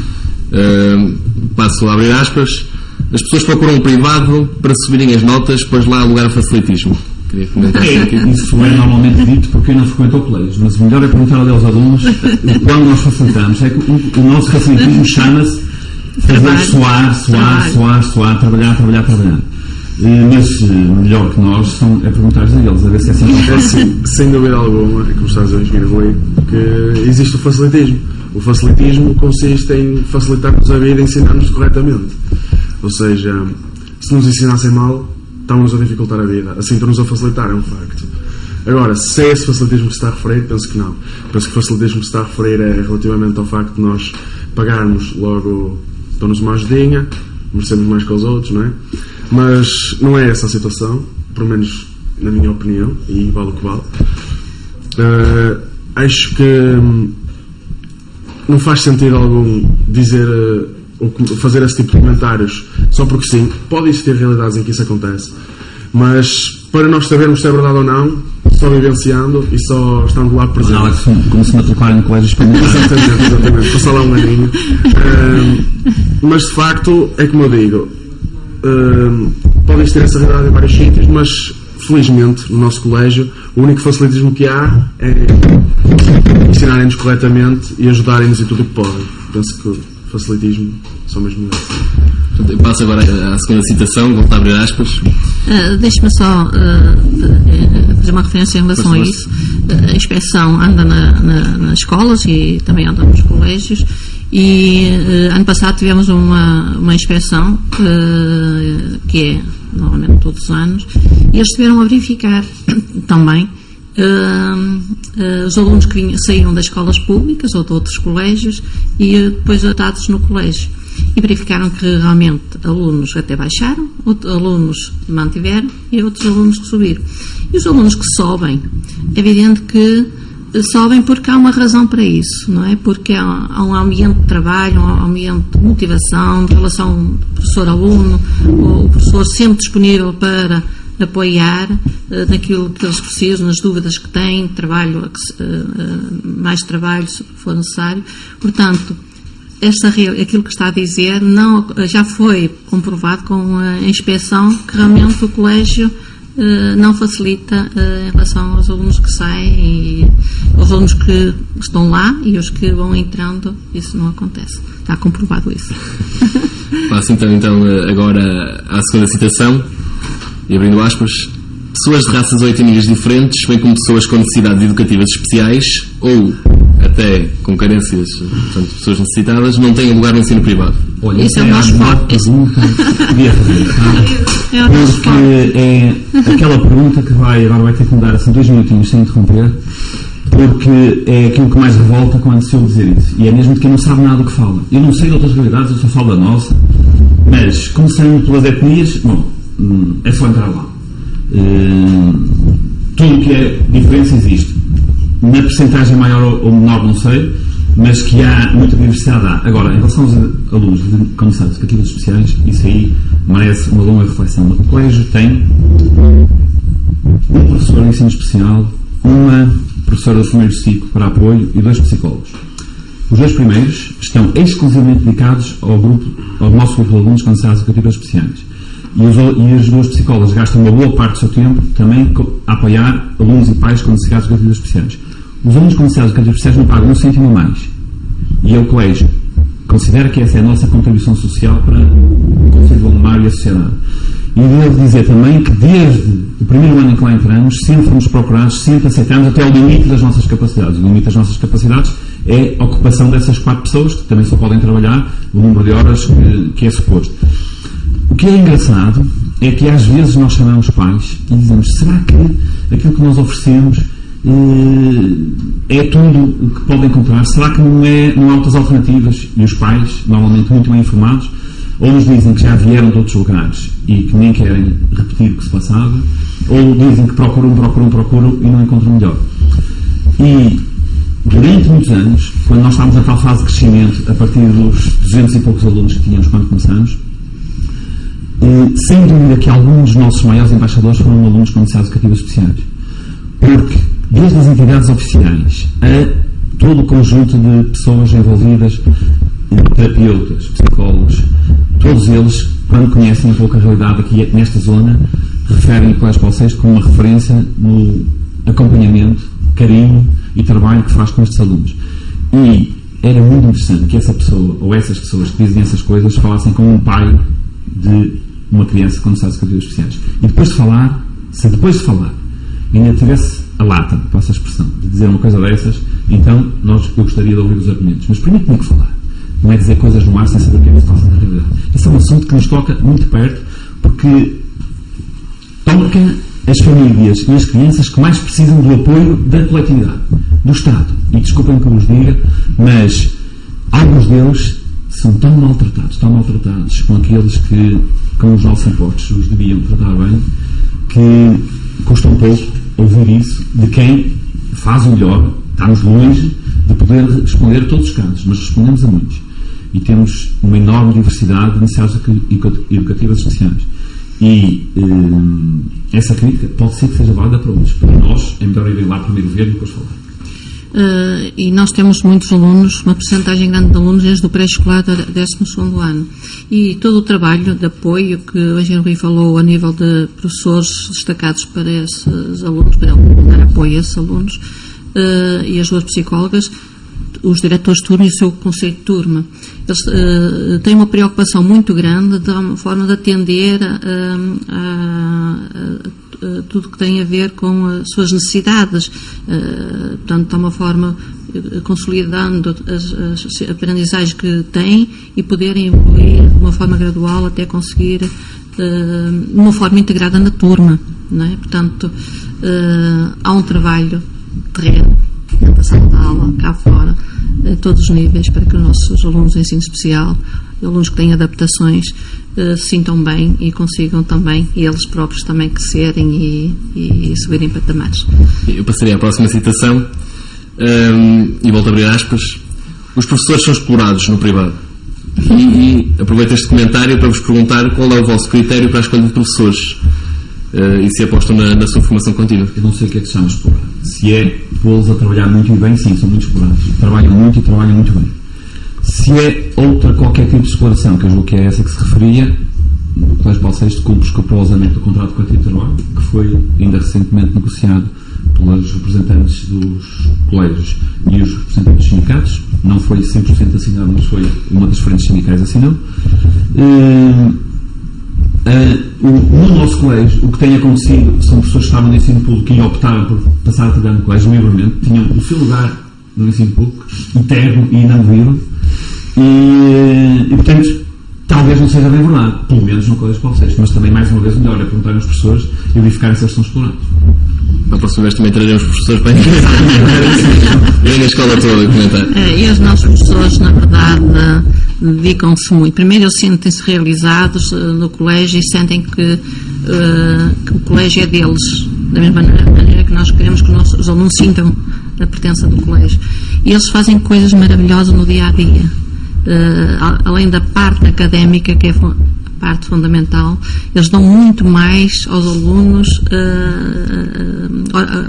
Passo a abrir aspas. As pessoas procuram um privado para subirem as notas, pois lá há lugar a facilitismo. Queria comentar aqui. Isso é normalmente dito porque eu não frequento colégios, mas o melhor é perguntar aos alunos quando nós facilitamos. É que o nosso facilitismo chama-se fazer suar, trabalhar. Mas melhor que nós é perguntar-lhes a eles, a ver se é assim. Sem dúvida alguma, é como está a dizer o engenheiro Rui, que existe o facilitismo. O facilitismo consiste em facilitar-nos a vida e ensinar-nos corretamente. Ou seja, se nos ensinassem mal, estão-nos a dificultar a vida. Assim, estão-nos a facilitar, é um facto. Agora, se é esse facilitismo que se está a referir, penso que não. Penso que o facilitismo que se está a referir é relativamente ao facto de nós pagarmos logo, dão-nos uma ajudinha, merecemos mais que os outros, não é? Mas não é essa a situação, pelo menos na minha opinião, e vale o que vale. Acho que não faz sentido algum dizer ou fazer esse tipo de comentários só porque sim. Pode existir realidades em que isso acontece, mas para nós sabermos se é verdade ou não, só vivenciando e só estando lá presente. Não, é como se matricularem no colégio espanhol. Exatamente, passar lá um aninho. Mas de facto, é como eu digo, podem ter essa realidade em vários sítios, mas felizmente no nosso colégio o único facilitismo que há é ensinarem-nos corretamente e ajudarem-nos em tudo o que podem. Penso que o facilitismo são mesmo isso. Eu passo agora à segunda citação, vou abrir aspas. Deixe-me só fazer uma referência em relação a isso. A inspeção anda nas escolas e também anda nos colégios E ano passado tivemos uma inspeção, que é normalmente todos os anos, e eles estiveram a verificar também os alunos que saíam das escolas públicas ou de outros colégios e depois adaptados no colégio. E verificaram que realmente alunos até baixaram, outros alunos mantiveram e outros alunos que subiram. E os alunos que sobem, é evidente que sobem porque há uma razão para isso, não é? Porque há um ambiente de trabalho, um ambiente de motivação, de relação professor-aluno, o professor sempre disponível para apoiar naquilo que eles precisam, nas dúvidas que têm, trabalho, mais trabalho se for necessário. Portanto, aquilo que está a dizer já foi comprovado com a inspeção que realmente o colégio não facilita em relação aos alunos que saem e aos alunos que estão lá e os que vão entrando, isso não acontece. Está comprovado isso. Passo então agora à segunda citação, e abrindo aspas: pessoas de raças ou etnias diferentes, bem como pessoas com necessidades educativas especiais ou até com carências, portanto, pessoas necessitadas, não têm lugar no ensino privado. Olha, Isso é o nosso foco. Pergunta que podia fazer, É o nosso porque foco. é aquela pergunta que agora vai ter que me dar assim 2 minutinhos sem interromper, porque é aquilo que mais revolta quando se ouve dizer isso. E é mesmo de quem não sabe nada do que fala. Eu não sei de outras realidades, eu só falo da nossa, mas começando pelas etnias, bom, é só entrar lá. Tudo o que é diferença existe. Na percentagem maior ou menor não sei, mas que há muita diversidade há. Agora, em relação aos alunos com necessidades educativas especiais, isso aí merece uma longa reflexão. O colégio tem um professor de ensino especial, uma professora do primeiro ciclo para apoio e 2 psicólogos. Os 2 primeiros estão exclusivamente dedicados ao nosso grupo de alunos com necessidades educativas especiais. E as 2 psicólogas gastam uma boa parte do seu tempo também a apoiar alunos e pais com necessidades educativas especiais. Os alunos com necessidades educativas especiais não pagam 1 cêntimo a mais. E o colégio considera que essa é a nossa contribuição social para o Conselho de Gondomar e a sociedade. E devo dizer também que desde o primeiro ano em que lá entramos, sempre fomos procurados, sempre aceitamos até o limite das nossas capacidades. O limite das nossas capacidades é a ocupação dessas 4 pessoas, que também só podem trabalhar o número de horas que é suposto. O que é engraçado é que às vezes nós chamamos pais e dizemos: será que aquilo que nós oferecemos é tudo o que podem encontrar? Será que não há outras alternativas? E os pais, normalmente muito bem informados, ou nos dizem que já vieram de outros lugares e que nem querem repetir o que se passava, ou dizem que procuram e não encontram melhor. E durante muitos anos, quando nós estávamos na tal fase de crescimento, a partir dos 200 e poucos alunos que tínhamos quando começamos, sem dúvida que alguns dos nossos maiores embaixadores foram alunos com necessidades educativas especiais. Porque, desde as entidades oficiais a todo o conjunto de pessoas envolvidas, terapeutas, psicólogos, todos eles, quando conhecem um pouco a realidade aqui nesta zona, referem o Colégio Paulo VI como uma referência no acompanhamento, carinho e trabalho que faz com estes alunos. E era muito interessante que essa pessoa, ou essas pessoas que dizem essas coisas, falassem com um pai de uma criança com necessidades educativas especiais. E depois de falar, se depois de falar ainda tivesse a lata, passa a expressão, de dizer uma coisa dessas, então eu gostaria de ouvir os argumentos. Mas primeiro tinha que falar. Não é dizer coisas no ar sem saber o que é que se passa na realidade. Esse é um assunto que nos toca muito perto, porque toca as famílias e as crianças que mais precisam do apoio da coletividade, do Estado. E desculpem que eu vos diga, mas alguns deles são tão maltratados com aqueles que, com os nossos impostos, os deviam tratar bem, que custa um pouco ouvir isso de quem faz o melhor. Estamos longe de poder responder a todos os casos, mas respondemos a muitos. E temos uma enorme diversidade de necessidades educativas especiais. E essa crítica pode ser que seja válida para uns. Para nós, é melhor irem lá primeiro ver e depois falar. E nós temos muitos alunos, uma porcentagem grande de alunos desde o pré-escolar do 12º ano. E todo o trabalho de apoio que o engenheiro Rui falou a nível de professores destacados para esses alunos, para dar apoio a esses alunos, e as 2 psicólogas, os diretores de turma e o seu conselho de turma, eles têm uma preocupação muito grande da forma de atender tudo que tem a ver com as suas necessidades, portanto, de uma forma consolidando as aprendizagens que têm e poderem evoluir de uma forma gradual até conseguir de uma forma integrada na turma, não é? Portanto, há um trabalho terreno dentro da sala de aula, cá fora, a todos os níveis, para que os nossos alunos de ensino especial, alunos que têm adaptações, se sintam bem e consigam também, eles próprios também, crescerem e subirem patamares. Eu passaria à próxima citação, e volto a abrir aspas. Os professores são explorados no privado. E aproveito este comentário para vos perguntar qual é o vosso critério para a escolha de professores e se apostam na sua formação contínua. Eu não sei o que é que se chama explorar. Se é pô-los a trabalhar muito e bem, sim, são muito explorados. Trabalham muito e trabalham muito bem. Se é outra qualquer tipo de exploração, que eu julgo que é essa que se referia, o Colégio Paulo VI cumpre escrupulosamente o contrato coletivo de trabalho, que foi ainda recentemente negociado pelos representantes dos colégios e os representantes dos sindicatos. Não foi 100% assinado, mas foi uma das frentes sindicais assinou. No nosso colégio, o que tem acontecido são pessoas que estavam no ensino público e optaram por passar a trabalhar no colégio livremente, tinham o seu lugar no ensino público, eterno e inamovível, e portanto, talvez não seja bem verdade, pelo menos no Colégio Paulo VI, mas também, mais uma vez, melhor é perguntar aos professores e verificar se eles estão explorados. Na próxima vez também traremos professores para eu na escola toda a comentar. E os nossos professores, na verdade, dedicam-se muito. Primeiro, eles sentem-se realizados no colégio e sentem que o colégio é deles, da mesma maneira que nós queremos que os alunos sintam a pertença do colégio. E eles fazem coisas maravilhosas no dia a dia. Além da parte académica, que é a parte fundamental, eles dão muito mais aos alunos,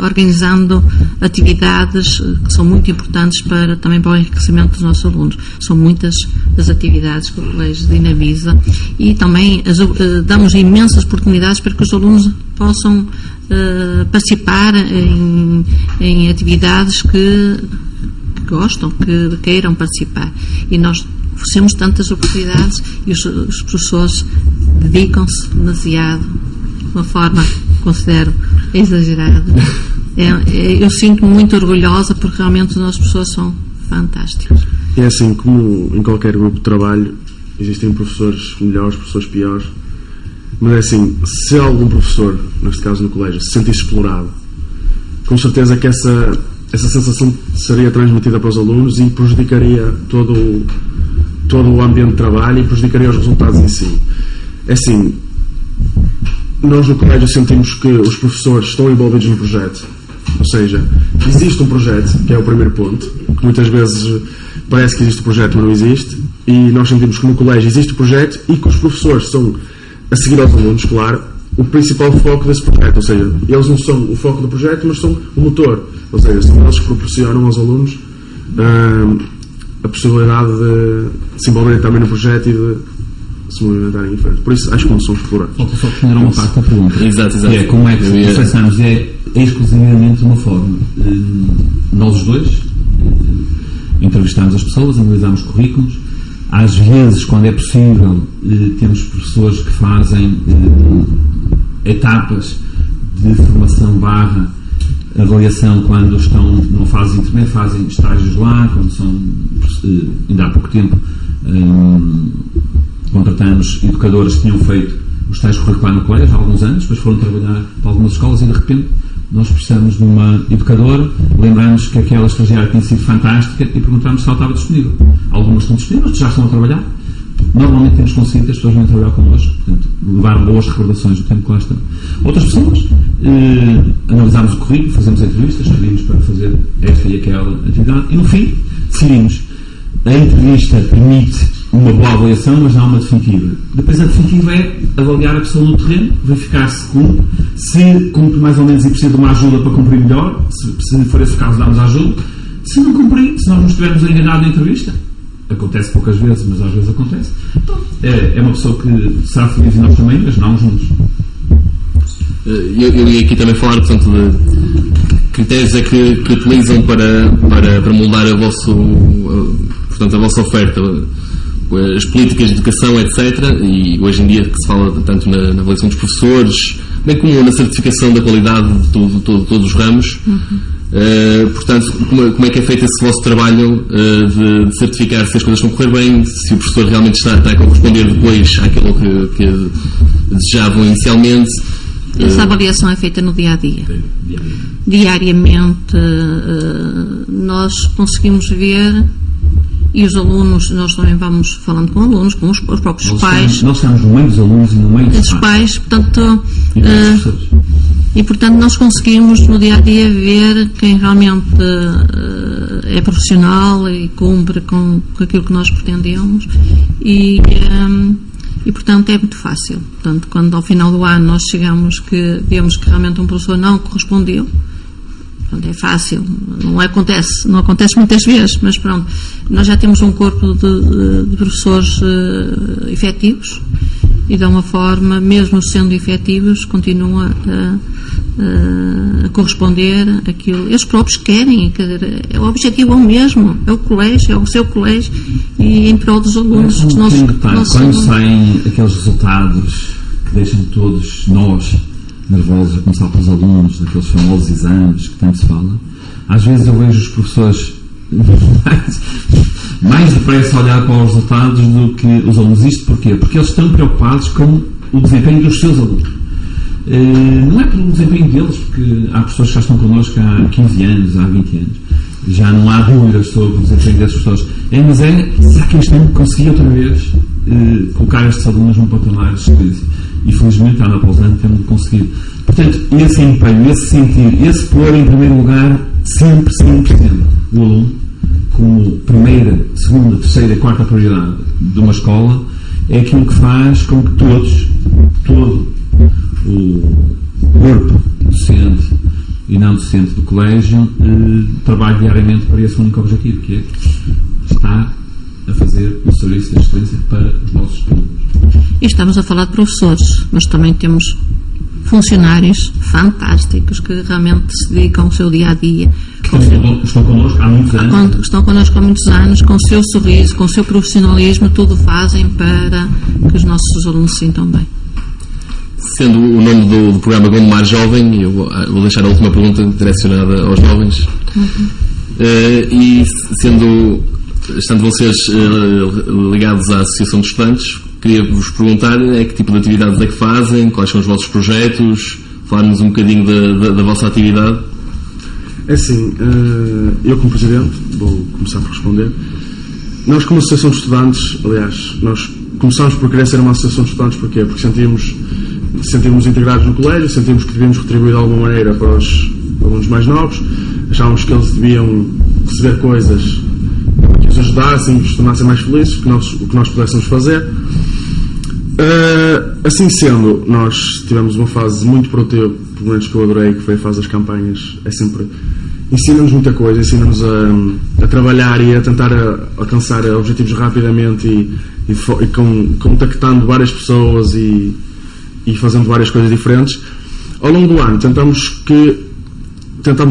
organizando atividades que são muito importantes também para o enriquecimento dos nossos alunos. São muitas as atividades que o colégio dinamiza e também damos imensas oportunidades para que os alunos possam participar em atividades que gostam, que queiram participar. E nós oferecemos tantas oportunidades e os professores dedicam-se demasiado, de uma forma que considero exagerada. Eu sinto-me muito orgulhosa porque realmente os nossos professores são fantásticos. É assim, como em qualquer grupo de trabalho, existem professores melhores, professores piores, mas é assim, se algum professor, neste caso no colégio, se sentisse explorado, com certeza que essa sensação seria transmitida para os alunos e prejudicaria todo o ambiente de trabalho e prejudicaria os resultados em si. É assim, nós no colégio sentimos que os professores estão envolvidos no projeto, ou seja, existe um projeto, que é o primeiro ponto, que muitas vezes parece que existe o projeto, mas não existe, e nós sentimos que no colégio existe o projeto e que os professores são, a seguir aos alunos, claro, o principal foco desse projeto, ou seja, eles não são o foco do projeto, mas são o motor, ou seja, são eles que proporcionam aos alunos a possibilidade de se envolverem também no projeto e de se movimentarem em frente. Por isso, acho que não são explorados. Falta só responder a uma parte da pergunta. Exato. Que é como é que processamos? É exclusivamente uma forma. Nós os dois entrevistamos as pessoas, analisamos currículos. Às vezes, quando é possível, temos professores que fazem etapas de formação / avaliação quando estão numa fase intermédia, fazem estágios lá, quando são, ainda há pouco tempo, contratamos educadoras que tinham feito os estágios curriculares no colégio há alguns anos, depois foram trabalhar para algumas escolas e de repente nós precisamos de uma educadora, lembramos que aquela estagiária tinha sido fantástica e perguntamos se ela estava disponível. Algumas estão disponíveis, já estão a trabalhar. Normalmente temos conseguido que as pessoas vêm trabalhar connosco, portanto, levar boas recordações do tempo que lá estão. Outras pessoas, analisamos o currículo, fazemos entrevistas, escolhemos para fazer esta e aquela atividade e no fim decidimos. A entrevista permite uma boa avaliação, mas não uma definitiva. Depois a definitiva é avaliar a pessoa no terreno, verificar se cumpre mais ou menos e precisa de uma ajuda para cumprir melhor, se for esse o caso damos a ajuda. Se não cumprir, se nós nos estivermos enganados na entrevista, acontece poucas vezes, mas às vezes acontece, então, é uma pessoa que será feliz e nós também, mas não juntos. Eu ia aqui também falar, portanto, de critérios é que utilizam para moldar a vossa oferta, as políticas de educação, etc. E hoje em dia que se fala tanto na avaliação dos professores, bem como na certificação da qualidade de todos os ramos. Portanto, como é que é feito esse vosso trabalho de certificar se as coisas estão a correr bem, se o professor realmente está a corresponder depois àquilo que desejavam inicialmente? Essa avaliação é feita no dia-a-dia. Diariamente nós conseguimos ver, e os alunos, nós também vamos falando com alunos, com os próprios pais. Nós estamos no meio dos alunos e no meio dos pais, portanto, e portanto nós conseguimos no dia-a-dia ver quem realmente é profissional e cumpre com aquilo que nós pretendemos e portanto é muito fácil. Portanto, quando ao final do ano nós vemos que realmente um professor não correspondeu, portanto, é fácil, não acontece muitas vezes, mas pronto, nós já temos um corpo de professores efetivos e de uma forma, mesmo sendo efetivos, continua a corresponder àquilo que eles próprios querem. O objetivo é o mesmo, é o colégio, é o seu colégio e em prol dos alunos. Quando saem aqueles resultados que deixam todos nós nervosos, a começar pelos alunos, daqueles famosos exames que tanto se fala, às vezes eu vejo os professores mais depressa a olhar para os resultados do que os alunos. Isto porquê? Porque eles estão preocupados com o desempenho dos seus alunos. Não é pelo desempenho deles, porque há pessoas que já estão connosco há 15 anos, há 20 anos. Já não há dúvidas sobre o desempenho desses professores. Mas será que este ano consegui outra vez colocar estes alunos num patamar de excelência? E felizmente, ano após ano, temos conseguido. Portanto, esse empenho, esse sentir, esse pôr em primeiro lugar, sempre o aluno, como primeira, segunda, terceira, quarta prioridade de uma escola, é aquilo que faz com que todo o corpo docente e não docente do colégio trabalhe diariamente para esse único objetivo, que é estar a fazer o serviço de excelência para os nossos alunos. E estamos a falar de professores, mas também temos funcionários fantásticos que realmente se dedicam ao seu dia-a-dia. Estão connosco há muitos anos. Estão connosco há muitos anos, com o seu sorriso, com o seu profissionalismo, tudo fazem para que os nossos alunos se sintam bem. Sendo o nome do programa Gondomar Jovem, eu vou deixar a última pergunta direcionada aos jovens. E estando vocês ligados à Associação de Estudantes, queria-vos perguntar que tipo de atividades é que fazem, quais são os vossos projetos, falar-nos um bocadinho da vossa atividade. É assim, eu como Presidente, vou começar por responder. Nós como Associação de Estudantes, aliás, nós começámos por querer ser uma Associação de Estudantes, porquê? Porque sentimos integrados no colégio, sentimos que devíamos retribuir de alguma maneira para os alunos mais novos, achávamos que eles deviam receber coisas que os ajudassem, que os tornassem mais felizes, o que nós pudéssemos fazer. Assim sendo, nós tivemos uma fase muito produtiva, pelo menos que eu adorei, que foi a fase das campanhas. Ensina-nos muita coisa, ensina-nos a trabalhar e a tentar alcançar objetivos rapidamente e contactando várias pessoas e fazendo várias coisas diferentes. Ao longo do ano tentamos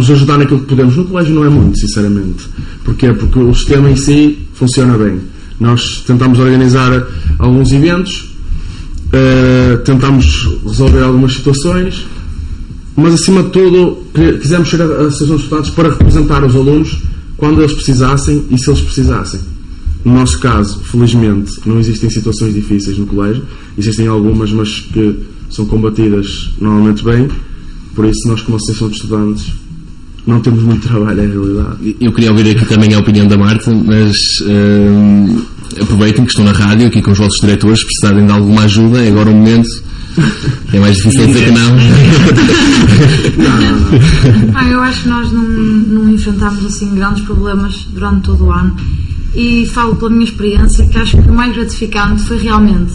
ajudar naquilo que podemos. No colégio não é muito, sinceramente. Porquê? Porque o sistema em si funciona bem. Nós tentamos organizar alguns eventos, tentamos resolver algumas situações, mas acima de tudo quisemos ser a Associação de Estudantes para representar os alunos quando eles precisassem e se eles precisassem. No nosso caso, felizmente, não existem situações difíceis no colégio, existem algumas, mas que são combatidas normalmente bem, por isso nós como Associação de Estudantes não temos muito trabalho, em realidade. Eu queria ouvir aqui também a opinião da Marta, mas aproveitem que estão na rádio, aqui com os vossos diretores, se precisarem de alguma ajuda, é agora o momento. É mais difícil dizer que não. Eu acho que nós não enfrentámos assim grandes problemas durante todo o ano, e falo pela minha experiência que acho que o mais gratificante foi realmente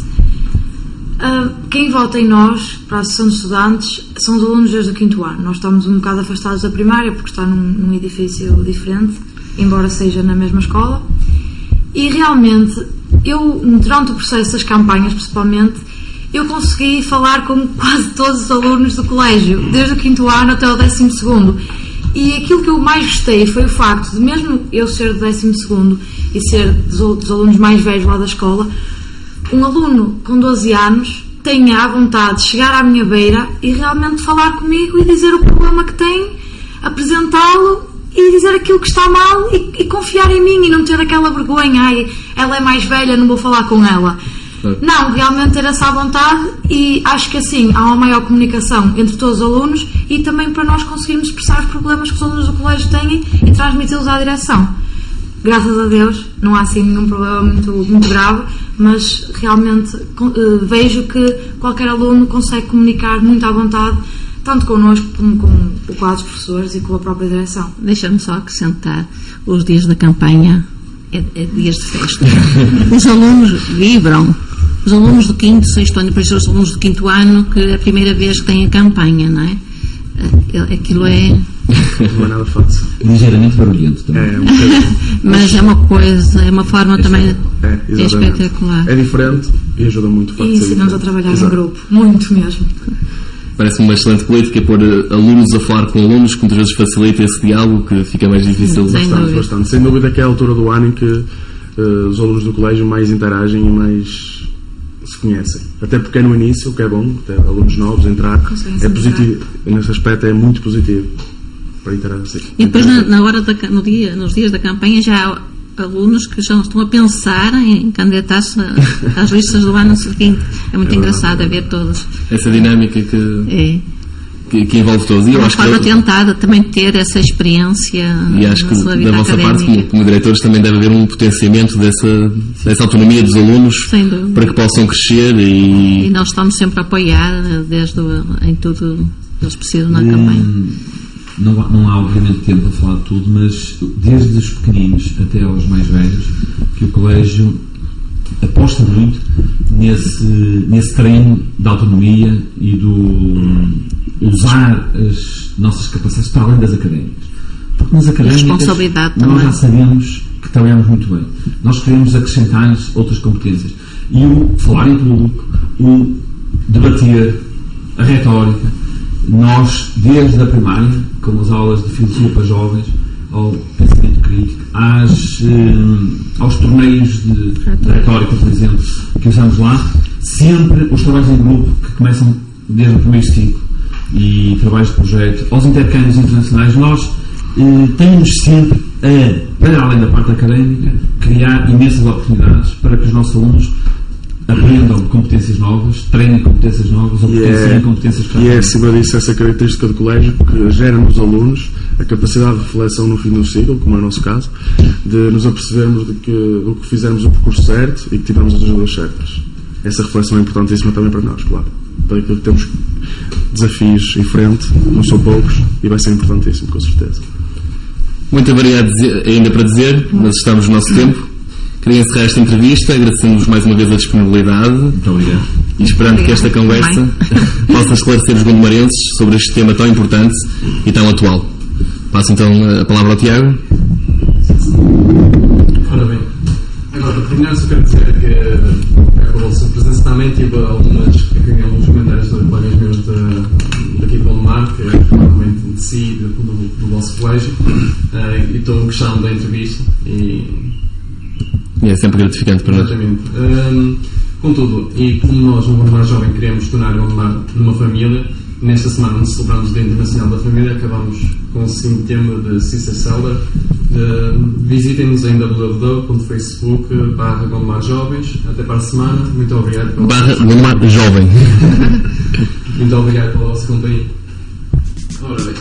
quem vota em nós para a Associação de Estudantes são os alunos desde o 5º ano. Nós estamos um bocado afastados da primária porque está num edifício diferente, embora seja na mesma escola, e realmente eu, durante o processo das campanhas principalmente, eu consegui falar com quase todos os alunos do colégio, desde o 5º ano até o 12º. E aquilo que eu mais gostei foi o facto de, mesmo eu ser do 12º e ser dos alunos mais velhos lá da escola, um aluno com 12 anos tenha a vontade de chegar à minha beira e realmente falar comigo e dizer o problema que tem, apresentá-lo e dizer aquilo que está mal e confiar em mim e não ter aquela vergonha, ai, ela é mais velha, não vou falar com ela. Não, realmente ter essa vontade, e acho que assim há uma maior comunicação entre todos os alunos e também para nós conseguirmos expressar os problemas que os alunos do colégio têm e transmiti-los à direção. Graças a Deus não há assim nenhum problema muito grave, mas realmente vejo que qualquer aluno consegue comunicar muito à vontade, tanto connosco como com o quadro dos professores e com a própria direção. Deixa-me só acrescentar, os dias da campanha é dias de festa. Os alunos vibram. Os alunos do 5º, 6º ano, por isso os alunos do 5º ano, que é a primeira vez que têm a campanha, não é? Aquilo é... Não é nada fácil. Ligeiramente barulhento também. É um bocadinho. Mas é uma coisa, é uma forma também... É Exatamente. espetacular. É diferente e ajuda muito o facto E de ser ensinamos a diferente. trabalhar Exato. em grupo, muito mesmo. Parece-me uma excelente política pôr alunos a falar com alunos, que muitas vezes facilita esse diálogo, que fica mais difícil. Sem Bastante, dúvida. bastante. Sem dúvida que é a altura do ano em que os alunos do colégio mais interagem e mais se conhecem. Até porque é no início, o que é bom, até alunos novos entrar, Conseguem se é positivo. Nesse aspecto é muito positivo para interagir. E depois na hora nos dias da campanha já há alunos que já estão a pensar em candidatar-se às listas do ano seguinte. É muito engraçado a ver todos. Essa dinâmica que envolve todos. E É eu uma acho forma que, tentada também ter essa experiência e acho na que sua vida da vossa parte, académica. como diretores, também deve haver um potenciamento dessa autonomia dos alunos Sem dúvida. para que possam crescer E e nós estamos sempre a apoiar em tudo que eles precisam na campanha. Não há obviamente tempo para falar de tudo, mas desde os pequeninos até aos mais velhos, que o colégio aposta muito nesse treino da autonomia e do usar as nossas capacidades para além das académicas. Porque nas académicas responsabilidade nós também. já sabemos que trabalhamos muito bem. Nós queremos acrescentar outras competências. E o falar em público, o debater, a retórica, nós, desde a primária, com as aulas de filosofia para jovens, ao pensamento crítico, aos torneios de retórica, por exemplo, que usamos lá, sempre os trabalhos em grupo que começam desde o primeiro ciclo e trabalhos de projeto, aos intercâmbios internacionais, nós temos sempre para além da parte académica, criar imensas oportunidades para que os nossos alunos aprendam competências novas, treinem competências novas, ou potenciem competências que já E é têm. acima disso essa característica do colégio que gera nos alunos a capacidade de reflexão no fim do ciclo, como é o nosso caso, de nos apercebermos do que fizemos o percurso certo e que tivemos as ajudas certas. Essa reflexão é importantíssima também para nós, claro. Para aquilo que temos desafios em frente, não são poucos, e vai ser importantíssimo, com certeza. muito variado ainda para dizer, mas estamos no nosso tempo. Queria encerrar esta entrevista, agradecendo-vos mais uma vez a disponibilidade. Muito obrigado. E esperando que esta conversa possa esclarecer os gondomarenses sobre este tema tão importante e tão atual. Passo então a palavra ao Tiago. Ora bem, agora para terminar só quero dizer que com a sua presença também tive alguns comentários de colegas meus daqui para o Mar, que realmente de si, do vosso colégio, e estou gostando da entrevista e É sempre gratificante para nós. exatamente. Contudo, e como nós no Gondomar Jovem queremos tornar o Gondomar numa família, nesta semana onde celebramos o Dia Internacional da Família, acabamos com o seguinte tema de Sister Seller. Visitem-nos em www.facebook.com/Gondomar Jovens. Até para a semana. Muito obrigado pela Gondomar Jovem. Muito obrigado pela vossa companhia. Ora bem.